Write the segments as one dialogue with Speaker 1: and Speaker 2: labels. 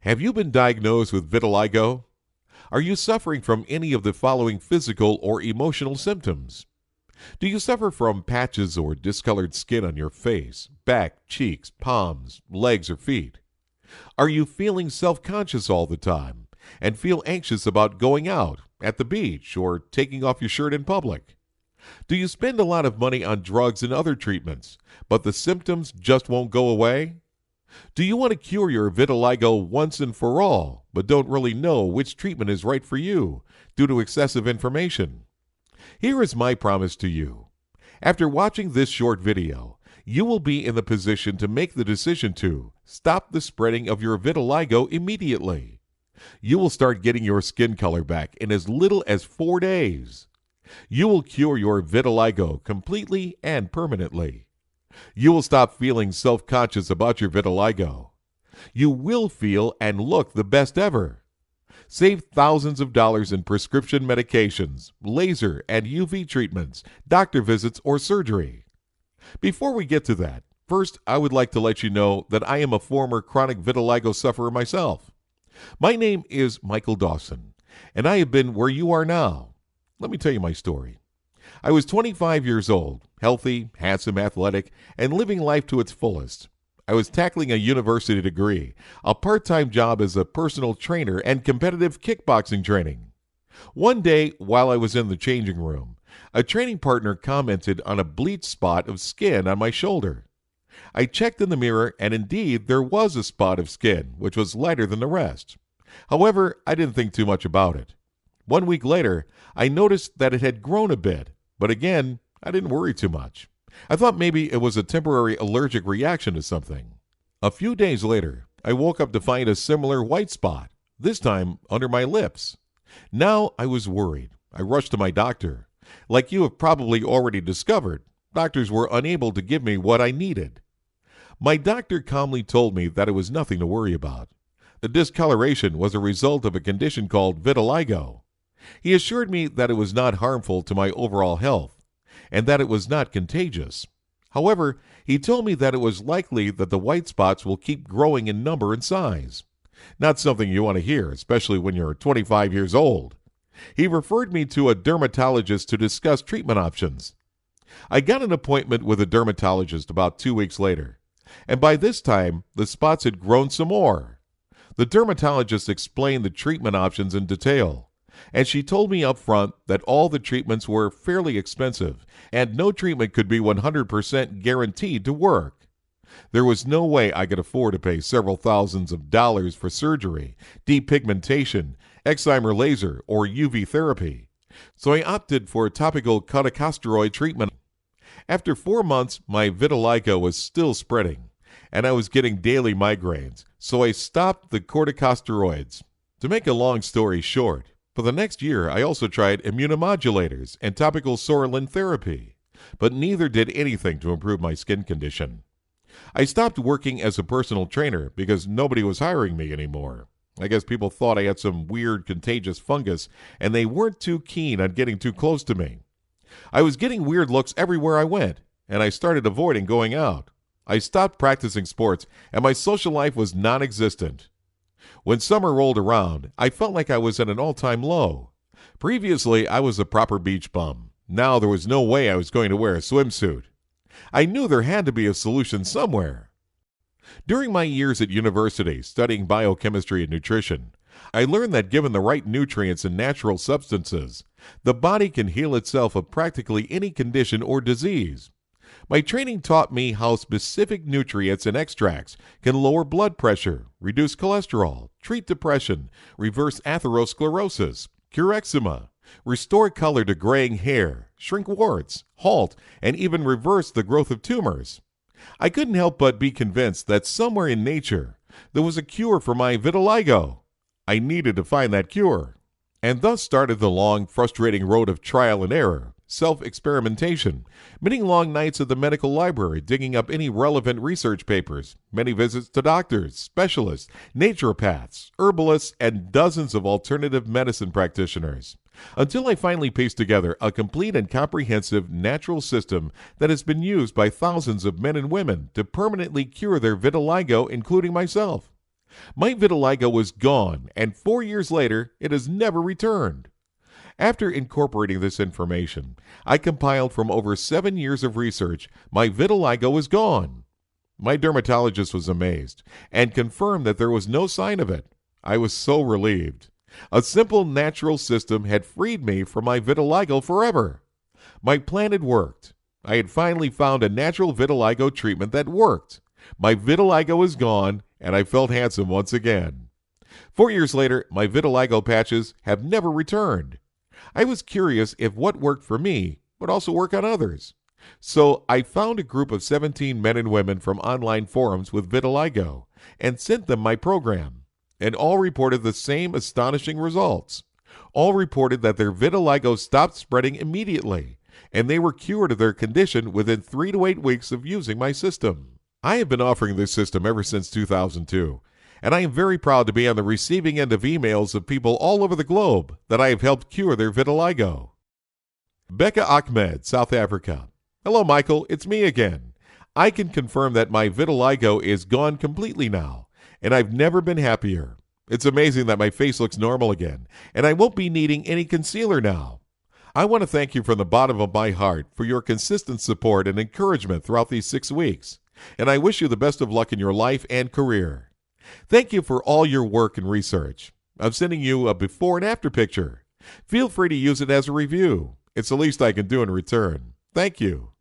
Speaker 1: Have you been diagnosed with vitiligo? Are you suffering from any of the following physical or emotional symptoms? Do you suffer from patches or discolored skin on your face, back, cheeks, palms, legs, or feet? Are you feeling self-conscious all the time and feel anxious about going out, at the beach, or taking off your shirt in public? Do you spend a lot of money on drugs and other treatments, but the symptoms just won't go away? Do you want to cure your vitiligo once and for all, but don't really know which treatment is right for you due to excessive information? Here is my promise to you. After watching this short video, you will be in the position to make the decision to stop the spreading of your vitiligo immediately. You will start getting your skin color back in as little as 4 days. You will cure your vitiligo completely and permanently. You will stop feeling self-conscious about your vitiligo. You will feel and look the best ever. Save thousands of dollars in prescription medications, laser and UV treatments, doctor visits, or surgery. Before we get to that, first I would like to let you know that I am a former chronic vitiligo sufferer myself. My name is Michael Dawson, and I have been where you are now. Let me tell you my story. I was 25 years old, healthy, handsome, athletic, and living life to its fullest. I was tackling a university degree, a part-time job as a personal trainer, and competitive kickboxing training. One day, while I was in the changing room, a training partner commented on a bleached spot of skin on my shoulder. I checked in the mirror, and indeed there was a spot of skin, which was lighter than the rest. However, I didn't think too much about it. 1 week later, I noticed that it had grown a bit, but again, I didn't worry too much. I thought maybe it was a temporary allergic reaction to something. A few days later, I woke up to find a similar white spot, this time under my lips. Now I was worried. I rushed to my doctor. Like you have probably already discovered, doctors were unable to give me what I needed. My doctor calmly told me that it was nothing to worry about. The discoloration was a result of a condition called vitiligo. He assured me that it was not harmful to my overall health and that it was not contagious. However, he told me that it was likely that the white spots will keep growing in number and size. Not something you want to hear, especially when you're 25 years old. He referred me to a dermatologist to discuss treatment options. I got an appointment with a dermatologist about 2 weeks later, and by this time, the spots had grown some more. The dermatologist explained the treatment options in detail, and she told me up front that all the treatments were fairly expensive and no treatment could be 100% guaranteed to work. There was no way I could afford to pay several thousands of dollars for surgery, depigmentation, excimer laser, or UV therapy, so I opted for a topical corticosteroid treatment. After 4 months, my vitiligo was still spreading, and I was getting daily migraines, so I stopped the corticosteroids. To make a long story short, for the next year, I also tried immunomodulators and topical Sorolin therapy, but neither did anything to improve my skin condition. I stopped working as a personal trainer because nobody was hiring me anymore. I guess people thought I had some weird contagious fungus, and they weren't too keen on getting too close to me. I was getting weird looks everywhere I went, and I started avoiding going out. I stopped practicing sports, and my social life was non-existent. When summer rolled around, I felt like I was at an all-time low. Previously, I was a proper beach bum. Now there was no way I was going to wear a swimsuit. I knew there had to be a solution somewhere. During my years at university studying biochemistry and nutrition, I learned that given the right nutrients and natural substances, the body can heal itself of practically any condition or disease. My training taught me how specific nutrients and extracts can lower blood pressure, reduce cholesterol, treat depression, reverse atherosclerosis, cure eczema, restore color to graying hair, shrink warts, halt, and even reverse the growth of tumors. I couldn't help but be convinced that somewhere in nature there was a cure for my vitiligo. I needed to find that cure. And thus started the long, frustrating road of trial and error, self-experimentation, many long nights at the medical library digging up any relevant research papers, many visits to doctors, specialists, naturopaths, herbalists, and dozens of alternative medicine practitioners, until I finally pieced together a complete and comprehensive natural system that has been used by thousands of men and women to permanently cure their vitiligo, including myself. My vitiligo was gone, and 4 years later, it has never returned. After incorporating this information, I compiled from over 7 years of research. My vitiligo is gone. My dermatologist was amazed and confirmed that there was no sign of it. I was so relieved. A simple natural system had freed me from my vitiligo forever. My plan had worked. I had finally found a natural vitiligo treatment that worked. My vitiligo was gone, and I felt handsome once again. 4 years later, my vitiligo patches have never returned. I was curious if what worked for me would also work on others. So I found a group of 17 men and women from online forums with vitiligo and sent them my program, and all reported the same astonishing results. All reported that their vitiligo stopped spreading immediately, and they were cured of their condition within 3 to 8 weeks of using my system. I have been offering this system ever since 2002, and I am very proud to be on the receiving end of emails of people all over the globe that I have helped cure their vitiligo. Becca Ahmed, South Africa. Hello, Michael. It's me again. I can confirm that my vitiligo is gone completely now, and I've never been happier. It's amazing that my face looks normal again, and I won't be needing any concealer now. I want to thank you from the bottom of my heart for your consistent support and encouragement throughout these 6 weeks, and I wish you the best of luck in your life and career. Thank you for all your work and research. I'm sending you a before and after picture. Feel free to use it as a review. It's the least I can do in return. Thank you.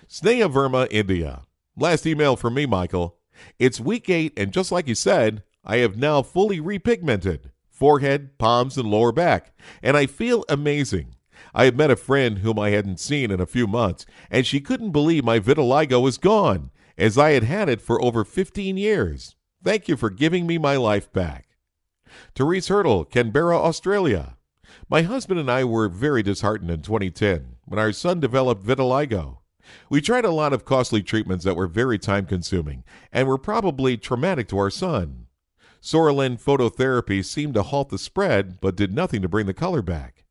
Speaker 1: Sneha Verma, India. Last email from me, Michael. It's week 8, and just like you said, I have now fully repigmented forehead, palms, and lower back, and I feel amazing. I have met a friend whom I hadn't seen in a few months, and she couldn't believe my vitiligo was gone, as I had had it for over 15 years. Thank you for giving me my life back. Therese Hurdle, Canberra, Australia. My husband and I were very disheartened in 2010 when our son developed vitiligo. We tried a lot of costly treatments that were very time-consuming and were probably traumatic to our son. Sorolin phototherapy seemed to halt the spread but did nothing to bring the color back.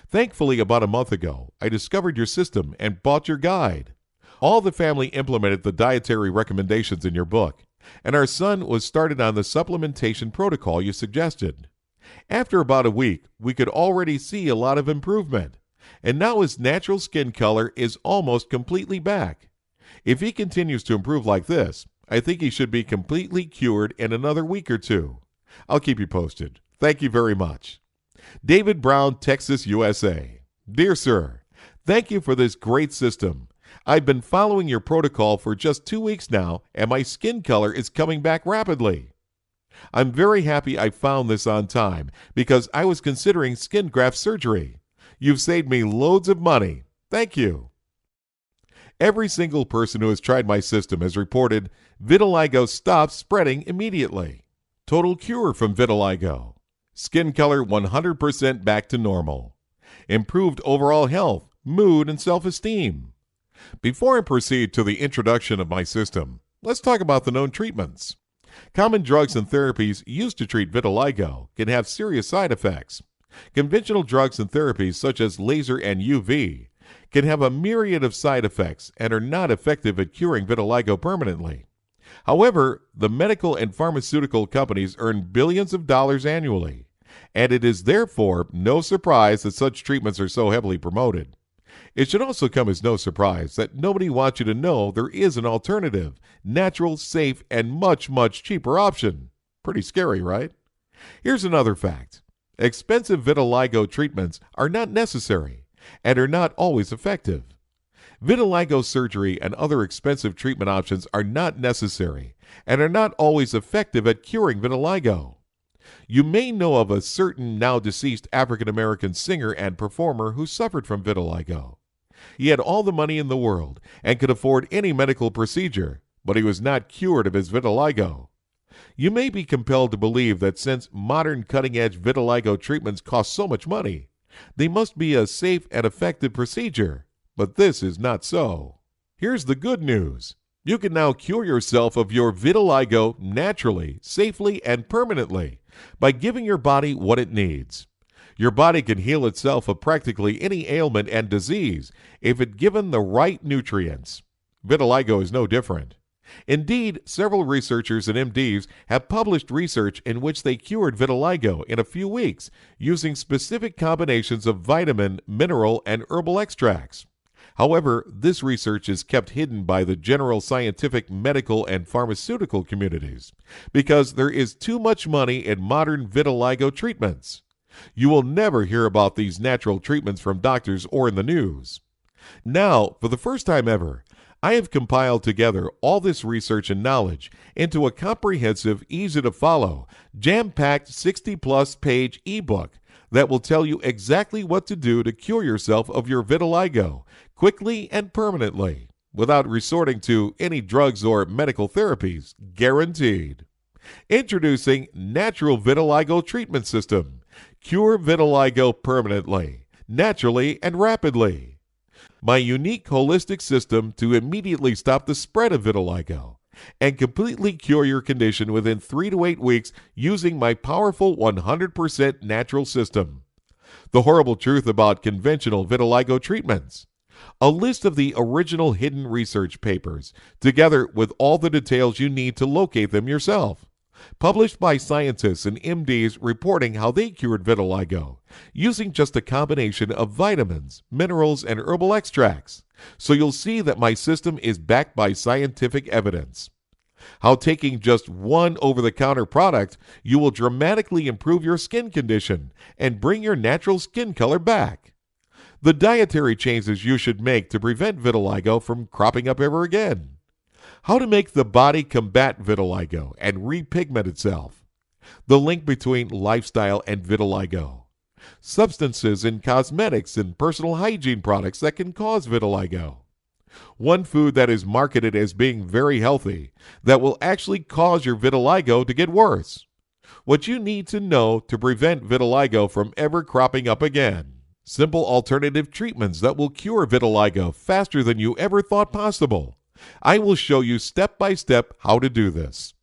Speaker 1: Thankfully, about a month ago, I discovered your system and bought your guide. All the family implemented the dietary recommendations in your book, and our son was started on the supplementation protocol you suggested. After about a week, we could already see a lot of improvement, and now his natural skin color is almost completely back. If he continues to improve like this, I think he should be completely cured in another week or 2. I'll keep you posted. Thank you very much. David Brown, Texas, USA. Dear Sir, thank you for this great system. I've been following your protocol for just 2 weeks now, and my skin color is coming back rapidly. I'm very happy I found this on time because I was considering skin graft surgery. You've saved me loads of money. Thank you. Every single person who has tried my system has reported vitiligo stops spreading immediately. Total cure from vitiligo. Skin color 100% back to normal. Improved overall health, mood, and self-esteem. Before I proceed to the introduction of my system, let's talk about the known treatments. Common drugs and therapies used to treat vitiligo can have serious side effects. Conventional drugs and therapies such as laser and UV can have a myriad of side effects and are not effective at curing vitiligo permanently. However, the medical and pharmaceutical companies earn billions of dollars annually, and it is therefore no surprise that such treatments are so heavily promoted. It should also come as no surprise that nobody wants you to know there is an alternative, natural, safe, and much, much cheaper option. Pretty scary, right? Here's another fact. Expensive vitiligo treatments are not necessary and are not always effective. Vitiligo surgery and other expensive treatment options are not necessary and are not always effective at curing vitiligo. You may know of a certain now deceased African American singer and performer who suffered from vitiligo. He had all the money in the world and could afford any medical procedure, but he was not cured of his vitiligo. You may be compelled to believe that since modern cutting-edge vitiligo treatments cost so much money, they must be a safe and effective procedure, but this is not so. Here's the good news. You can now cure yourself of your vitiligo naturally, safely, and permanently by giving your body what it needs. Your body can heal itself of practically any ailment and disease if it's given the right nutrients. Vitiligo is no different. Indeed, several researchers and MDs have published research in which they cured vitiligo in a few weeks using specific combinations of vitamin, mineral, and herbal extracts. However, this research is kept hidden by the general scientific, medical, and pharmaceutical communities because there is too much money in modern vitiligo treatments. You will never hear about these natural treatments from doctors or in the news. Now, for the first time ever, I have compiled together all this research and knowledge into a comprehensive, easy-to-follow, jam-packed 60-plus page ebook that will tell you exactly what to do to cure yourself of your vitiligo quickly and permanently without resorting to any drugs or medical therapies, guaranteed. Introducing Natural Vitiligo Treatment System. Cure vitiligo permanently, naturally, and rapidly. My unique holistic system to immediately stop the spread of vitiligo and completely cure your condition within 3 to 8 weeks using my powerful 100% natural system. The horrible truth about conventional vitiligo treatments. A list of the original hidden research papers, together with all the details you need to locate them yourself. Published by scientists and MDs reporting how they cured vitiligo using just a combination of vitamins, minerals, and herbal extracts. So you'll see that my system is backed by scientific evidence. How taking just one over-the-counter product, you will dramatically improve your skin condition and bring your natural skin color back. The dietary changes you should make to prevent vitiligo from cropping up ever again. How to make the body combat vitiligo and repigment itself. The link between lifestyle and vitiligo. Substances in cosmetics and personal hygiene products that can cause vitiligo. One food that is marketed as being very healthy that will actually cause your vitiligo to get worse. What you need to know to prevent vitiligo from ever cropping up again. Simple alternative treatments that will cure vitiligo faster than you ever thought possible. I will show you step by step how to do this.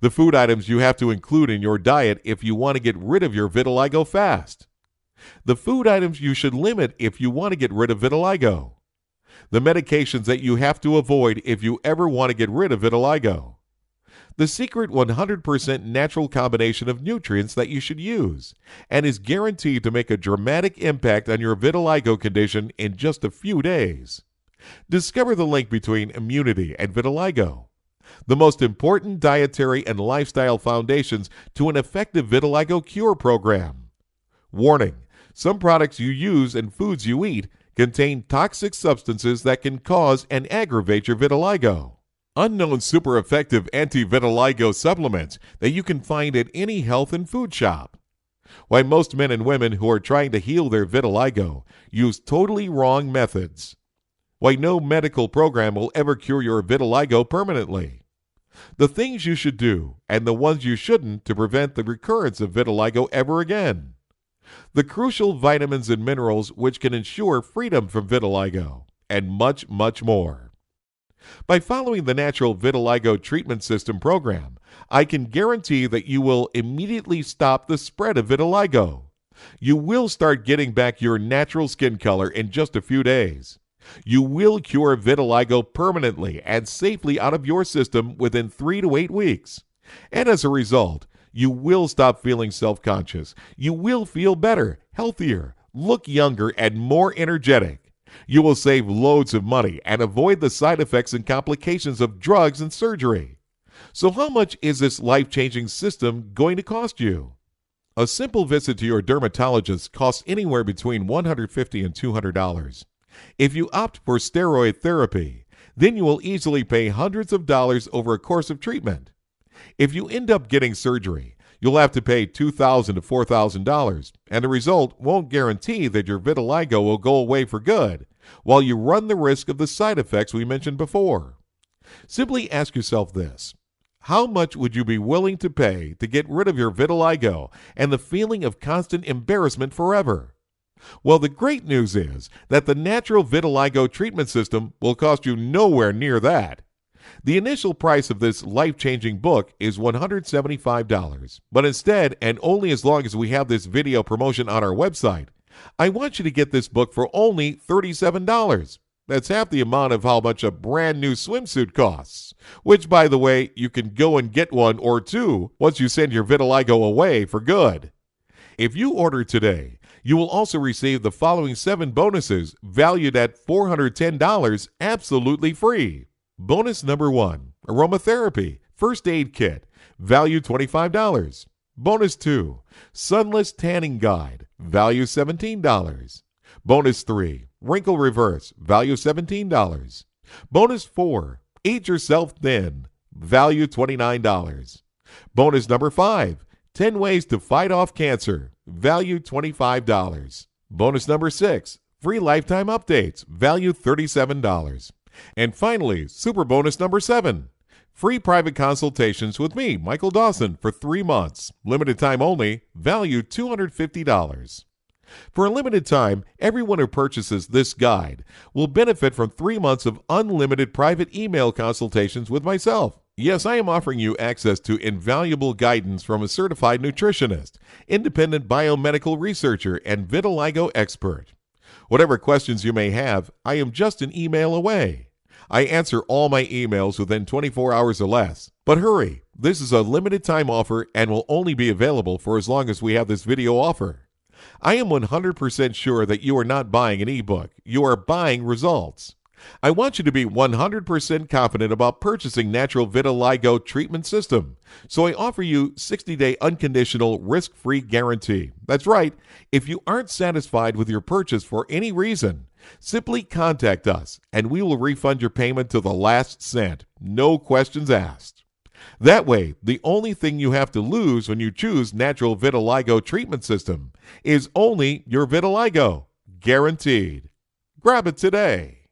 Speaker 1: The food items you have to include in your diet if you want to get rid of your vitiligo fast. The food items you should limit if you want to get rid of vitiligo. The medications that you have to avoid if you ever want to get rid of vitiligo. The secret 100% natural combination of nutrients that you should use and is guaranteed to make a dramatic impact on your vitiligo condition in just a few days. Discover the link between immunity and vitiligo. The most important dietary and lifestyle foundations to an effective vitiligo cure program. Warning: some products you use and foods you eat contain toxic substances that can cause and aggravate your vitiligo. Unknown super effective anti-vitiligo supplements that you can find at any health and food shop. Why most men and women who are trying to heal their vitiligo use totally wrong methods. Why no medical program will ever cure your vitiligo permanently. The things you should do and the ones you shouldn't to prevent the recurrence of vitiligo ever again. The crucial vitamins and minerals which can ensure freedom from vitiligo, and much, much more. By following the Natural Vitiligo Treatment System program, I can guarantee that you will immediately stop the spread of vitiligo. You will start getting back your natural skin color in just a few days. You will cure vitiligo permanently and safely out of your system within 3 to 8 weeks. And as a result, you will stop feeling self-conscious. You will feel better, healthier, look younger, and more energetic. You will save loads of money and avoid the side effects and complications of drugs and surgery. So how much is this life-changing system going to cost you? A simple visit to your dermatologist costs anywhere between $150 and $200. If you opt for steroid therapy, then you will easily pay hundreds of dollars over a course of treatment. If you end up getting surgery, you'll have to pay $2,000 to $4,000, and the result won't guarantee that your vitiligo will go away for good, while you run the risk of the side effects we mentioned before. Simply ask yourself this: how much would you be willing to pay to get rid of your vitiligo and the feeling of constant embarrassment forever? Well, the great news is that the Natural Vitiligo Treatment System will cost you nowhere near that. The initial price of this life-changing book is $175, but instead, and only as long as we have this video promotion on our website, I want you to get this book for only $37. That's half the amount of how much a brand new swimsuit costs. Which, by the way, you can go and get one or two once you send your vitiligo away for good. If you order today, you will also receive the following 7 bonuses valued at $410 absolutely free. Bonus number 1, aromatherapy, first aid kit, value $25. Bonus 2, sunless tanning guide, value $17. Bonus 3, wrinkle reverse, value $17. Bonus 4, eat yourself thin, value $29. Bonus number 5, 10 ways to fight off cancer, value $25. Bonus number 6, free lifetime updates, value $37. And finally, super bonus number 7, free private consultations with me, Michael Dawson, for 3 months, limited time only, value $250. For a limited time, everyone who purchases this guide will benefit from 3 months of unlimited private email consultations with myself. Yes, I am offering you access to invaluable guidance from a certified nutritionist, independent biomedical researcher, and vitiligo expert. Whatever questions you may have, I am just an email away. I answer all my emails within 24 hours or less. But hurry, this is a limited time offer and will only be available for as long as we have this video offer. I am 100% sure that you are not buying an ebook. You are buying results. I want you to be 100% confident about purchasing Natural Vitiligo Treatment System. So I offer you 60-day unconditional risk-free guarantee. That's right. If you aren't satisfied with your purchase for any reason, simply contact us and we will refund your payment to the last cent. No questions asked. That way, the only thing you have to lose when you choose Natural Vitiligo Treatment System is only your vitiligo. Guaranteed. Grab it today.